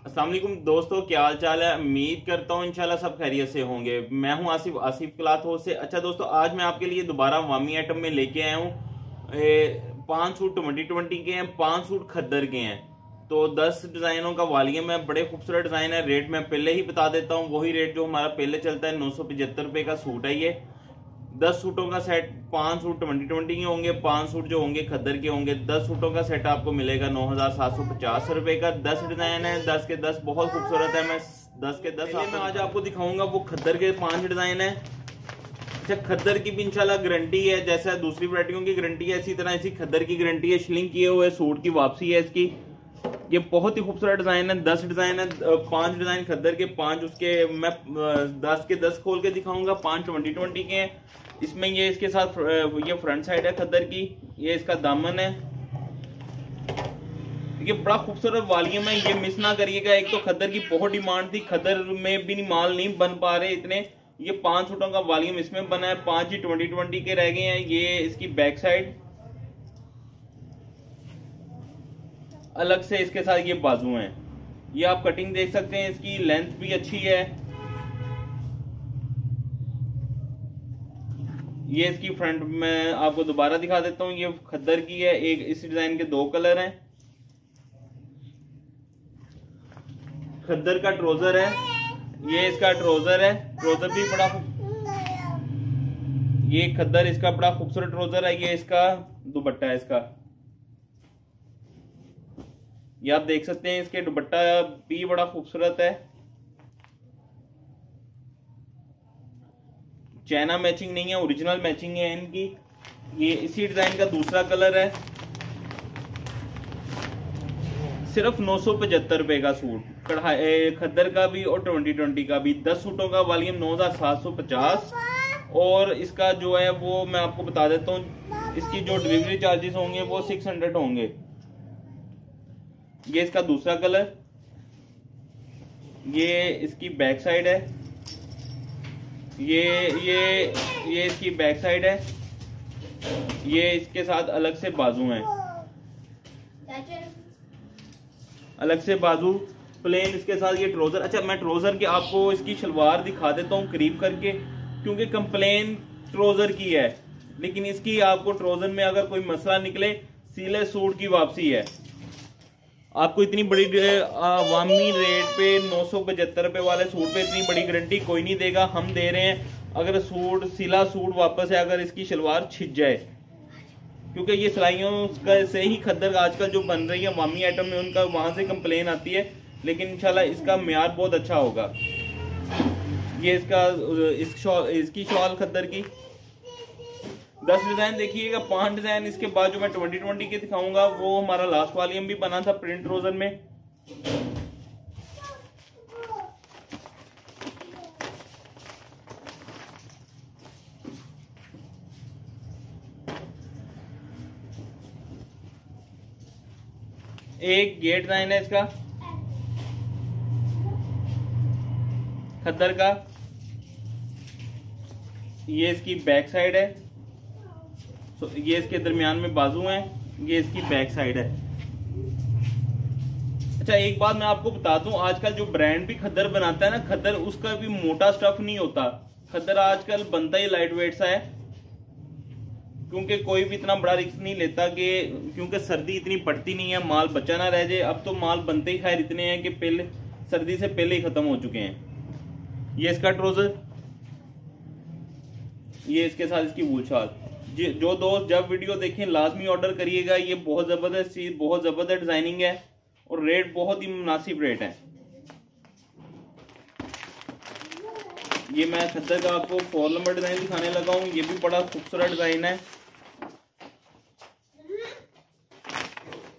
अस्सलाम वालेकुम दोस्तों, क्या हाल चाल है। उम्मीद करता हूँ इंशाल्लाह सब खैरियत से होंगे। मैं हूँ आसिफ क्लॉथ हाउस से। अच्छा दोस्तों, आज मैं आपके लिए दोबारा वामी आइटम में लेके आया हूँ। 5 सूट 2020 के हैं, 5 सूट खद्दर के हैं। तो 10 डिजाइनों का वालियम है, बड़े खूबसूरत डिजाइन है। रेट मैं पहले ही बता देता हूँ, वही रेट जो हमारा पहले चलता है। 975 रुपए का सूट है ये। 10 सूटों का सेट, 5 सूट 2020 के होंगे, 5 सूट जो होंगे खद्दर के होंगे। 10 सूटों का सेट आपको मिलेगा 9,750 रुपए का। 10 डिजाइन है, 10 के 10 बहुत खूबसूरत है। मैं 10 के 10 मैं आज आपको दिखाऊंगा वो खद्दर के 5 डिजाइन है। अच्छा, खद्दर की भी इंशाल्लाह गारंटी है, जैसा दूसरी वैरायटियों की गारंटी है इसी तरह इसी खद्दर की गारंटी है। श्लिंक किए हुए सूट की वापसी है इसकी। ये बहुत ही खूबसूरत डिजाइन है। 10 डिजाइन है, 5 डिजाइन खद्दर के, 5 उसके। मैं 10 के 10 खोल के दिखाऊंगा। 5 2020 के हैं। इसमें ये इसके साथ ये फ्रंट साइड है खद्दर की, ये इसका दामन है। ये बड़ा खूबसूरत वालियम है, ये मिस ना करिएगा। एक तो खद्दर की बहुत डिमांड थी, खद्दर में भी माल नहीं बन पा रहे इतने। ये 5 सूटों का वालियम इसमें बना है। 5 ही 2020 के रह गए हैं। ये इसकी बैक साइड, अलग से इसके साथ ये बाजू हैं। ये आप कटिंग देख सकते हैं, इसकी लेंथ भी अच्छी है। ये इसकी फ्रंट में आपको दोबारा दिखा देता हूँ। ये खद्दर की है। एक इस डिजाइन के 2 कलर हैं। खद्दर का ट्राउजर है, ये इसका ट्राउजर है। ट्राउजर भी बड़ा, ये खद्दर इसका बड़ा खूबसूरत ट्राउजर है। ये इसका दुपट्टा है इसका, ये आप देख सकते हैं। इसके दुपट्टा भी बड़ा खूबसूरत है। चाइना मैचिंग नहीं है, ओरिजिनल मैचिंग है इनकी। ये इसी डिजाइन का दूसरा कलर है। सिर्फ 975 रुपए का सूट, कढ़ाई खद्दर का भी और 2020 का भी। 10 सूटों का वालियम 9,750। और इसका जो है वो मैं आपको बता देता हूँ, इसकी जो डिलीवरी चार्जेस होंगे वो 600 होंगे। ये इसका दूसरा कलर, ये इसकी बैक साइड है। ये इसकी बैक साइड है। ये इसके साथ अलग से बाजू हैं, अलग से बाजू प्लेन इसके साथ। ये ट्राउजर। अच्छा, मैं ट्राउजर की आपको इसकी शलवार दिखा देता हूँ करीब करके, क्योंकि कंप्लेन ट्राउजर की है। लेकिन इसकी आपको ट्राउजर में अगर कोई मसला निकले, सीले सूट की वापसी है। आपको इतनी बड़ी वामी रेट पे 975 रुपए वाले सूट पे इतनी बड़ी गारंटी कोई नहीं देगा, हम दे रहे हैं। अगर सूट सिला सूट वापस है, अगर इसकी शलवार छिज जाए, क्योंकि ये सिलाइयों से ही खद्दर आजकल जो बन रही है वामी आइटम में, उनका वहां से कंप्लेन आती है। लेकिन इंशाल्लाह इसका म्यार बहुत अच्छा होगा। ये इसका इसकी शॉल खद्दर की। 10 डिजाइन देखिएगा। 5 डिजाइन इसके बाद जो मैं 2020 के दिखाऊंगा वो हमारा लास्ट वालियम भी बना था प्रिंट रोजन में। एक ये डिजाइन है इसका खद्दर का। ये इसकी बैक साइड है। ये इसके दरमियान में बाजू हैं। ये इसकी बैक साइड है। अच्छा, एक बात मैं आपको बता दूं, आजकल जो ब्रांड भी खद्दर बनाता है ना, खद्दर उसका भी मोटा स्टफ नहीं होता। खद्दर आजकल बनता ही लाइट वेट सा है, क्योंकि कोई भी इतना बड़ा रिस्क नहीं लेता कि क्योंकि सर्दी इतनी पड़ती नहीं है, माल बचा ना रह जाए। अब तो माल बनते ही खैर इतने हैं कि पहले सर्दी से पहले ही खत्म हो चुके हैं। ये इसका ट्राउजर, ये इसके साथ इसकी वूल शाल। जो दोस्त जब वीडियो देखें लाजमी ऑर्डर करिएगा। ये बहुत जबरदस्त चीज, बहुत जबरदस्त डिजाइनिंग है और रेट बहुत ही मुनासिब रेट है। ये मैं खद्दर का आपको 4 नंबर डिजाइन दिखाने लगा हूं। ये भी बड़ा खूबसूरत डिजाइन है।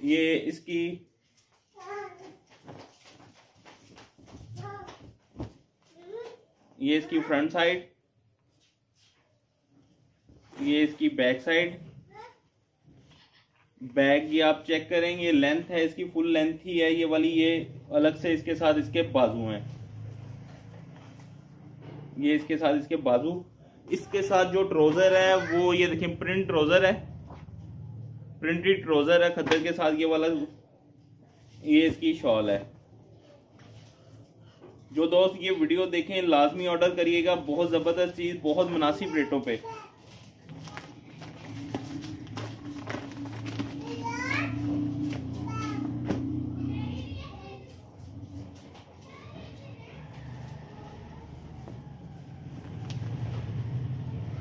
ये इसकी फ्रंट साइड, ये इसकी बैक साइड। बैक ये आप चेक करेंगे, ये लेंथ है इसकी, फुल लेंथ ही है ये वाली। ये अलग से इसके साथ इसके बाजू हैं। ये इसके साथ इसके बाजू। इसके साथ जो ट्राउजर है वो ये देखिए प्रिंट ट्राउजर है, प्रिंटेड ट्राउजर है खद्दर के साथ ये वाला। ये इसकी शॉल है। जो दोस्त ये वीडियो देखें लाजमी ऑर्डर करिएगा, बहुत ज़बरदस्त चीज़, बहुत मुनासिब रेटों पे।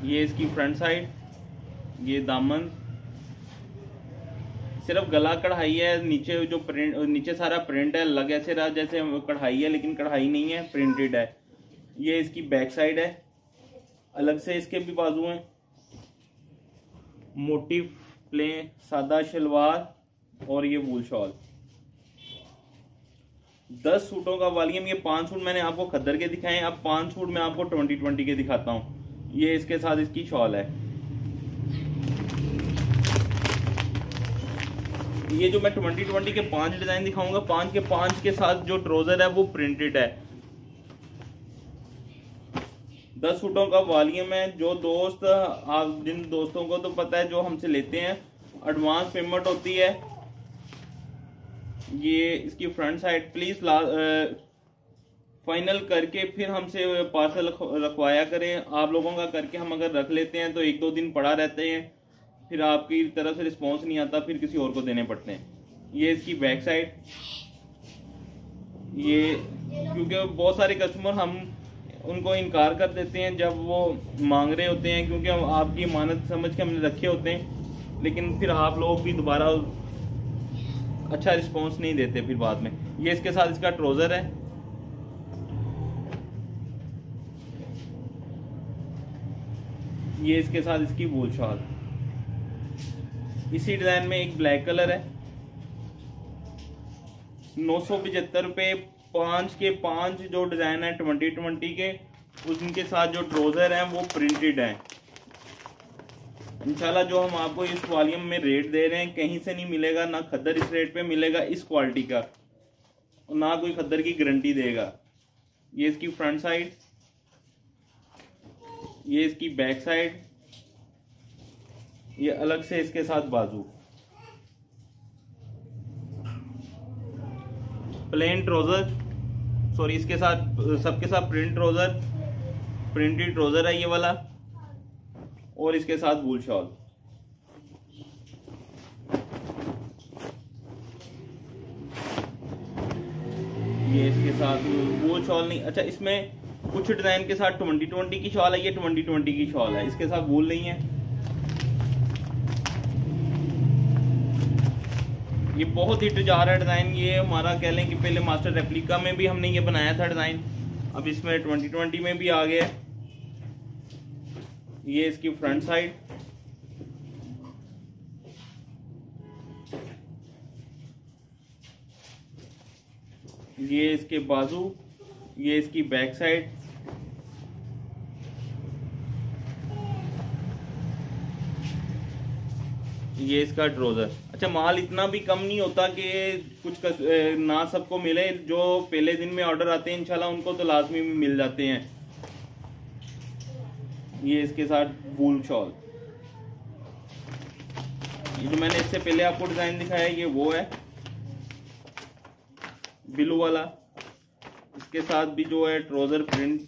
ये इसकी फ्रंट साइड, ये दामन, सिर्फ गला कढ़ाई है, नीचे जो प्रिंट, नीचे सारा प्रिंट है, लग ऐसे रहा जैसे कढ़ाई है लेकिन कढ़ाई नहीं है, प्रिंटेड है। ये इसकी बैक साइड है, अलग से इसके भी बाजू हैं, मोटिव प्लेन सादा शलवार और ये वूल शॉल। 10 सूटों का वॉल्यूम। ये 5 सूट मैंने आपको खद्दर के दिखाए, अब 5 सूट मैं आपको 2020 के दिखाता हूँ। ये इसके साथ इसकी शॉल है। ये जो मैं 2020 के 5 डिजाइन दिखाऊंगा, 5 के 5 के साथ जो ट्राउजर है वो प्रिंटेड है। 10 सूटों का वॉल्यूम है। जो दोस्त, आप जिन दोस्तों को तो पता है जो हमसे लेते हैं, एडवांस पेमेंट होती है। ये इसकी फ्रंट साइड, प्लीज फाइनल करके फिर हमसे पार्सल रखवाया करें। आप लोगों का करके हम अगर रख लेते हैं तो 1-2 दिन पड़ा रहते हैं, फिर आपकी तरफ से रिस्पॉन्स नहीं आता, फिर किसी और को देने पड़ते हैं। ये इसकी बैक साइड, ये क्योंकि बहुत सारे कस्टमर हम उनको इनकार कर देते हैं जब वो मांग रहे होते हैं, क्योंकि हम आपकी मानत समझ के हमने रखे होते हैं, लेकिन फिर आप लोग भी दोबारा अच्छा रिस्पॉन्स नहीं देते फिर बाद में। ये इसके साथ इसका ट्राउजर है। ये इसके साथ इसकी वूल शॉल। इसी डिजाइन में एक ब्लैक कलर है, 975 रुपये। 5 के 5 जो डिजाइन है 2020 के, उनके साथ जो ट्राउजर हैं वो प्रिंटेड हैं। इंशाल्लाह जो हम आपको इस वॉल्यूम में रेट दे रहे हैं कहीं से नहीं मिलेगा, ना खद्दर इस रेट पे मिलेगा इस क्वालिटी का, ना कोई खद्दर की गारंटी देगा। ये इसकी फ्रंट साइड, ये इसकी बैक साइड, ये अलग से इसके साथ बाजू। प्लेन ट्राउजर, सॉरी इसके साथ सबके साथ प्रिंट ट्राउजर, प्रिंटेड ट्राउजर है ये वाला, और इसके साथ वूल शॉल। ये इसके साथ वूल शॉल नहीं, अच्छा इसमें कुछ डिजाइन के साथ 2020 की शॉल है, ये 2020 की शॉल है, इसके साथ वूल नहीं है। ये बहुत हिट जा रहा है डिजाइन। ये हमारा कह लें कि पहले मास्टर रेप्लिका में भी हमने ये बनाया था डिजाइन, अब इसमें 2020 में भी आ गया। ये इसकी फ्रंट साइड, ये इसके बाजू, ये इसकी बैक साइड, ये इसका ट्राउजर। अच्छा माल इतना भी कम नहीं होता कि कुछ ना सबको मिले। जो पहले दिन में ऑर्डर आते हैं इंशाल्लाह उनको तो लाजमी भी मिल जाते हैं। ये इसके साथ वूल शॉल। ये जो मैंने इससे पहले आपको डिजाइन दिखाया ये वो है ब्लू वाला, इसके साथ भी जो है ट्राउजर प्रिंट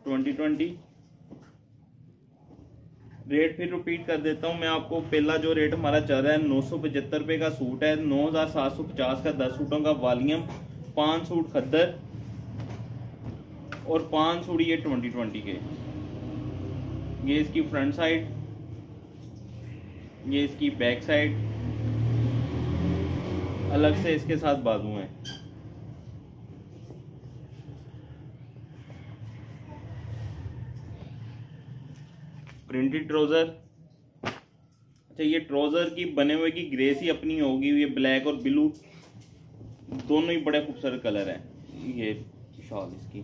2020। रेट फिर रिपीट कर देता हूं मैं आपको। पहला जो रेट हमारा चल रहा है 975 रुपये का सूट है, 9750 का 10 सूटों का वॉल्यूम, 5 सूट खद्दर और 5 सूट ये 2020 के। ये इसकी फ्रंट साइड, ये इसकी बैक साइड, अलग से इसके साथ बाजू हैं। Printed trouser. अच्छा ये ट्राउजर की बने हुए की ग्रेस ही अपनी होगी। ये ब्लैक और ब्लू दोनों ही बड़े खूबसूरत कलर है। ये शॉल इसकी,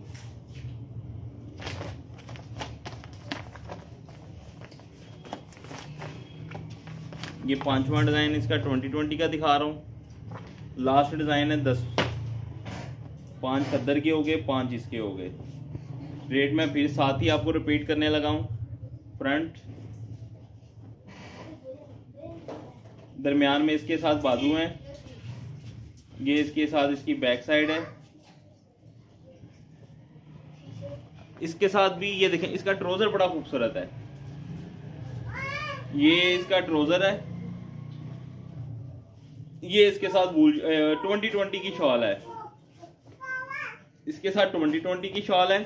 ये 5वां डिजाइन इसका 2020 का दिखा रहा हूँ। लास्ट डिजाइन है 10, 5 खद्दर के हो गए, 5 इसके हो गए। रेट में फिर साथ ही आपको रिपीट करने लगा हूँ। फ्रंट, दरमियान में इसके साथ बाजू हैं, ये इसके साथ इसकी बैक साइड है, इसके साथ भी ये देखें, इसका ट्राउजर बड़ा खूबसूरत है। ये इसका ट्राउजर है, ये इसके साथ 2020 की शॉल है, इसके साथ 2020 की शॉल है।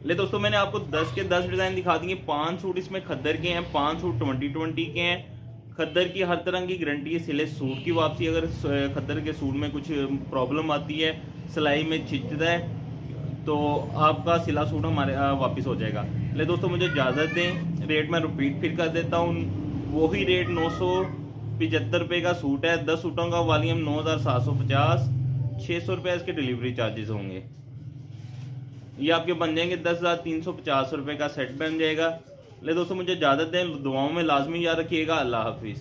ले दोस्तों, मैंने आपको 10 के 10 डिजाइन दिखा दिए। 5 सूट इसमें खद्दर के हैं, 5 सूट 2020 के हैं। खद्दर की हर तरह की गारंटी है। सिले सूट की वापसी, अगर खद्दर के सूट में कुछ प्रॉब्लम आती है, सिलाई में छिचता है, तो आपका सिला सूट हमारे वापस हो जाएगा। ले दोस्तों, मुझे इजाज़त दें। रेट मैं रिपीट फिर कर देता हूँ, वही रेट 975 रुपये का सूट है। 10 सूटों का वॉल्यूम 9750, 600 रुपये इसके डिलीवरी चार्जेस होंगे। ये आपके बन जाएंगे 10,350 रुपये का सेट बन जाएगा। ले दोस्तों, मुझे इजाज़त दें। दुआओं में लाजमी याद रखिएगा। अल्लाह हाफिज़।